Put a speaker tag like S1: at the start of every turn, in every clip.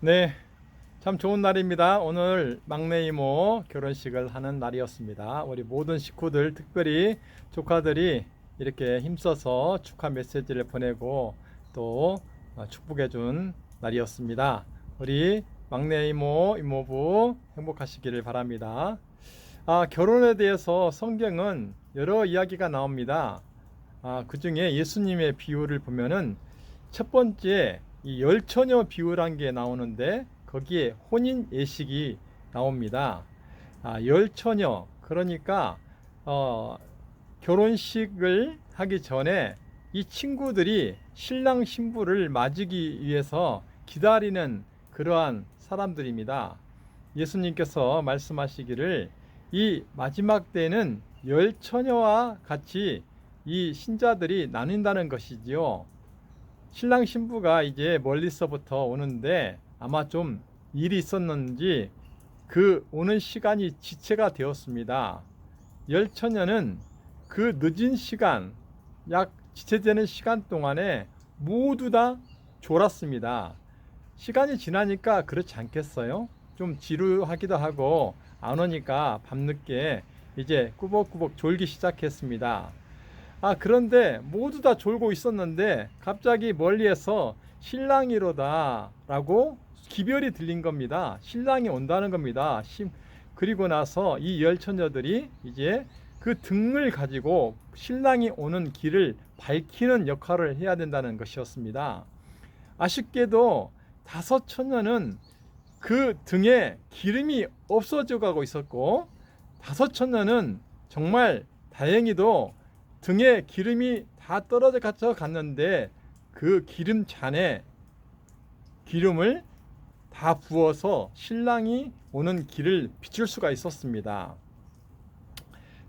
S1: 네, 참 좋은 날입니다. 오늘 막내 이모 결혼식을 하는 날이었습니다. 우리 모든 식구들, 특별히 조카들이 이렇게 힘써서 축하 메시지를 보내고 또 축복해 준 날이었습니다. 우리 막내 이모, 이모부 행복하시기를 바랍니다. 결혼에 대해서 성경은 여러 이야기가 나옵니다. 그 중에 예수님의 비유를 보면은 첫 번째 이 열처녀 비유란 게 나오는데 거기에 혼인 예식이 나옵니다. 열처녀 그러니까 결혼식을 하기 전에 이 친구들이 신랑 신부를 맞이기 위해서 기다리는 그러한 사람들입니다. 예수님께서 말씀하시기를 이 마지막 때는 열처녀와 같이 이 신자들이 나뉜다는 것이지요. 신랑 신부가 이제 멀리서부터 오는데 아마 좀 일이 있었는지 그 오는 시간이 지체가 되었습니다. 열처녀는 그 늦은 시간, 약 지체되는 시간 동안에 모두 다 졸았습니다. 시간이 지나니까 그렇지 않겠어요? 좀 지루하기도 하고 안 오니까 밤늦게 이제 꾸벅꾸벅 졸기 시작했습니다. 그런데 모두 다 졸고 있었는데 갑자기 멀리에서 신랑이로다 라고 기별이 들린 겁니다. 신랑이 온다는 겁니다. 그리고 나서 이 열처녀들이 이제 그 등을 가지고 신랑이 오는 길을 밝히는 역할을 해야 된다는 것이었습니다. 아쉽게도 다섯 처녀는 그 등에 기름이 없어져 가고 있었고, 다섯 처녀는 정말 다행히도 등에 기름이 다 떨어져 갔는데 그 기름 잔에 기름을 다 부어서 신랑이 오는 길을 비출 수가 있었습니다.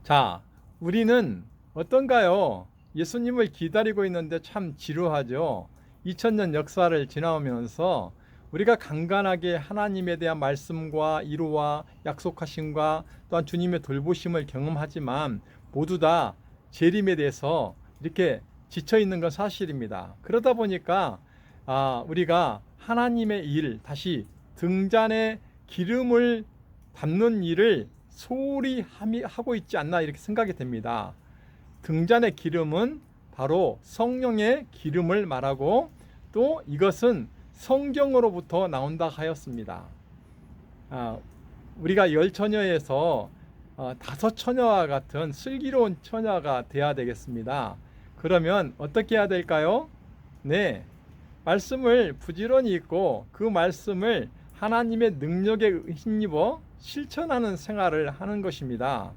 S1: 자, 우리는 어떤가요? 예수님을 기다리고 있는데 참 지루하죠. 2000년 역사를 지나오면서 우리가 간간하게 하나님에 대한 말씀과 위로와 약속하심과 또한 주님의 돌보심을 경험하지만 모두 다 재림에 대해서 이렇게 지쳐 있는 건 사실입니다. 그러다 보니까 우리가 하나님의 일, 다시 등잔에 기름을 담는 일을 소홀히 하고 있지 않나 이렇게 생각이 됩니다. 등잔의 기름은 바로 성령의 기름을 말하고 또 이것은 성경으로부터 나온다 하였습니다. 우리가 열 처녀에서 다섯 처녀와 같은 슬기로운 처녀가 돼야 되겠습니다. 그러면 어떻게 해야 될까요? 네, 말씀을 부지런히 읽고 그 말씀을 하나님의 능력에 힘입어 실천하는 생활을 하는 것입니다.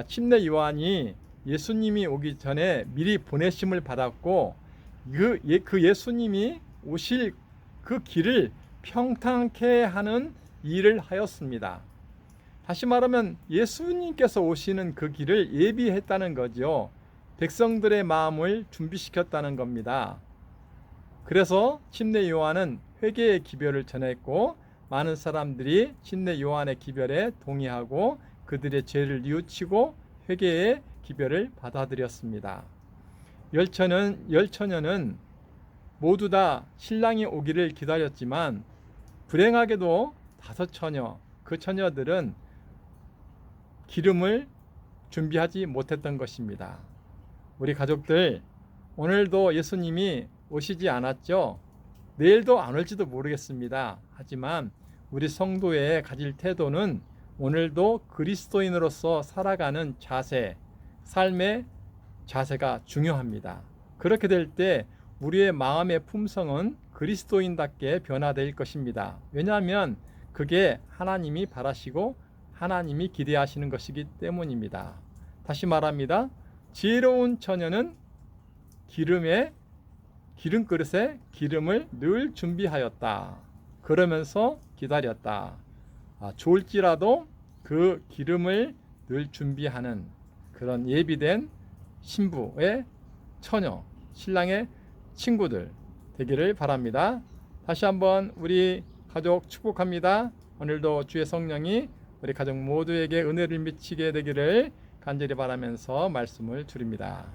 S1: 침례 요한이 예수님이 오기 전에 미리 보내심을 받았고 그 예수님이 오실 그 길을 평탄케 하는 일을 하였습니다. 다시 말하면 예수님께서 오시는 그 길을 예비했다는 거죠. 백성들의 마음을 준비시켰다는 겁니다. 그래서 침례 요한은 회개의 기별을 전했고 많은 사람들이 침례 요한의 기별에 동의하고 그들의 죄를 뉘우치고 회개의 기별을 받아들였습니다. 열처녀는 모두 다 신랑이 오기를 기다렸지만 불행하게도 다섯 처녀, 그 처녀들은 기름을 준비하지 못했던 것입니다. 우리 가족들, 오늘도 예수님이 오시지 않았죠? 내일도 안 올지도 모르겠습니다. 하지만 우리 성도의 가질 태도는 오늘도 그리스도인으로서 살아가는 자세, 삶의 자세가 중요합니다. 그렇게 될 때 우리의 마음의 품성은 그리스도인답게 변화될 것입니다. 왜냐하면 그게 하나님이 바라시고 하나님이 기대하시는 것이기 때문입니다. 다시 말합니다. 지혜로운 처녀는 기름그릇에 기름을 늘 준비하였다. 그러면서 기다렸다. 좋을지라도 그 기름을 늘 준비하는 그런 예비된 신부의 처녀, 신랑의 친구들 되기를 바랍니다. 다시 한번 우리 가족 축복합니다. 오늘도 주의 성령이 우리 가족 모두에게 은혜를 미치게 되기를 간절히 바라면서 말씀을 드립니다.